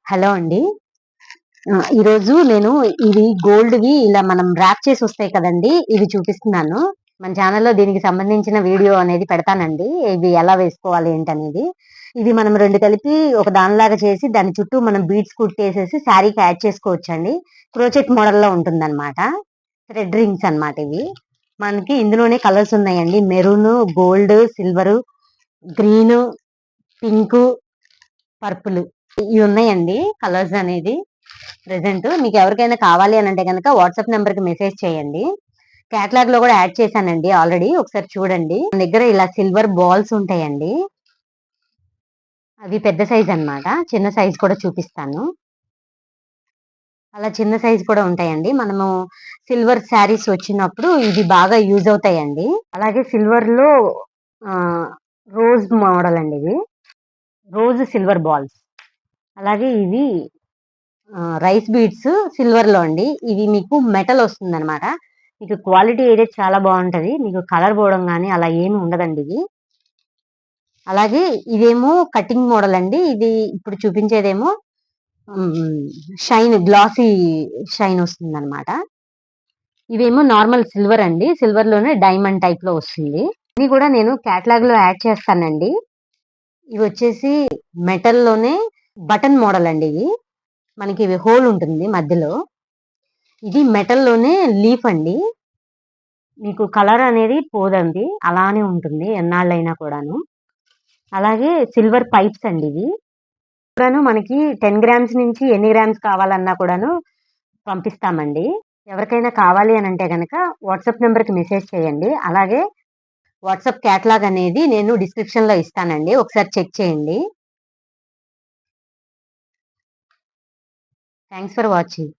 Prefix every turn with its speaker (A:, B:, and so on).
A: Hello అండి. ఈరోజు నేను ఇవి గోల్డ్‌వి ఇలా మనం ర్యాప్ చేసి వస్తాయి కదండీ! ఇవి చూపిస్తున్నాను. మన ఛానెల్‌లో దీనికి సంబంధించిన వీడియో అనేది పెడతానండి. ఇవి ఎలా వేసుకోవాలి ఏంటనేది. ఇది మనం 2 కలిపి ఒక దానిలాగా చేసి దాని చుట్టూ మనం బీడ్స్ కుట్టేసేసి శారీకి యాడ్ చేసుకోవచ్చండి. క్రోచెట్ మోడల్‌లో ఉంటుందనమాట. థ్రెడ్ రింగ్స్ అనమాట ఇవి. మనకి ఇందులోనే కలర్స్ ఉన్నాయండి. Maroon, gold, silver, green, pink, purple ఇవి ఉన్నాయండి కలర్స్ అనేది. ప్రెజెంట్ మీకు ఎవరికైనా కావాలి అని అంటే కనుక వాట్సాప్ నెంబర్ కి మెసేజ్ చేయండి. క్యాటలాగ్ లో కూడా యాడ్ చేశానండి ఆల్రెడీ, ఒకసారి చూడండి. మన దగ్గర ఇలా సిల్వర్ బాల్స్ ఉంటాయండి, అవి పెద్ద సైజ్ అన్నమాట. చిన్న సైజ్ కూడా చూపిస్తాను. అలా చిన్న సైజ్ కూడా ఉంటాయండి. మనము సిల్వర్ శారీస్ వచ్చినప్పుడు ఇవి బాగా యూజ్ అవుతాయండి. అలాగే సిల్వర్ లో ఆ, రోజ్ మోడల్ అండి ఇవి, రోజ్ సిల్వర్ బాల్స్. అలాగే ఇవి రైస్ బీడ్స్ సిల్వర్ లో అండి. ఇవి మీకు మెటల్ వస్తుంది అనమాట. మీకు క్వాలిటీ అయితే చాలా బాగుంటది. మీకు కలర్ పోవడం కానీ అలా ఏమి ఉండదండి ఇది. అలాగే ఇదేమో కటింగ్ మోడల్ అండి. ఇది ఇప్పుడు చూపించేదేమో షైన్, గ్లాసీ షైన్ వస్తుంది అనమాట. ఇవేమో నార్మల్ సిల్వర్ అండి. సిల్వర్ లోనే డైమండ్ టైప్ లో వస్తుంది. ఇది కూడా నేను క్యాటలాగ్ లో యాడ్ చేస్తానండి. ఇవి వచ్చేసి మెటల్ లోనే బటన్ మోడల్ అండి. ఇవి మనకి ఇవి హోల్ ఉంటుంది మధ్యలో. ఇది మెటల్ లోనే లీఫ్ అండి. మీకు కలర్ అనేది పోదండి, అలానే ఉంటుంది ఎన్నాళ్ళైనా కూడాను. అలాగే సిల్వర్ పైప్స్ అండి ఇవి కూడాను. మనకి 10 గ్రామ్స్ నుంచి ఎన్ని గ్రామ్స్ కావాలన్నా కూడాను పంపిస్తామండి. ఎవరికైనా కావాలి అని అంటే కనుక వాట్సాప్ నెంబర్కి మెసేజ్ చేయండి. అలాగే వాట్సాప్ క్యాటలాగ్ అనేది నేను డిస్క్రిప్షన్ లో ఇస్తానండి, ఒకసారి చెక్ చేయండి. Thanks for watching.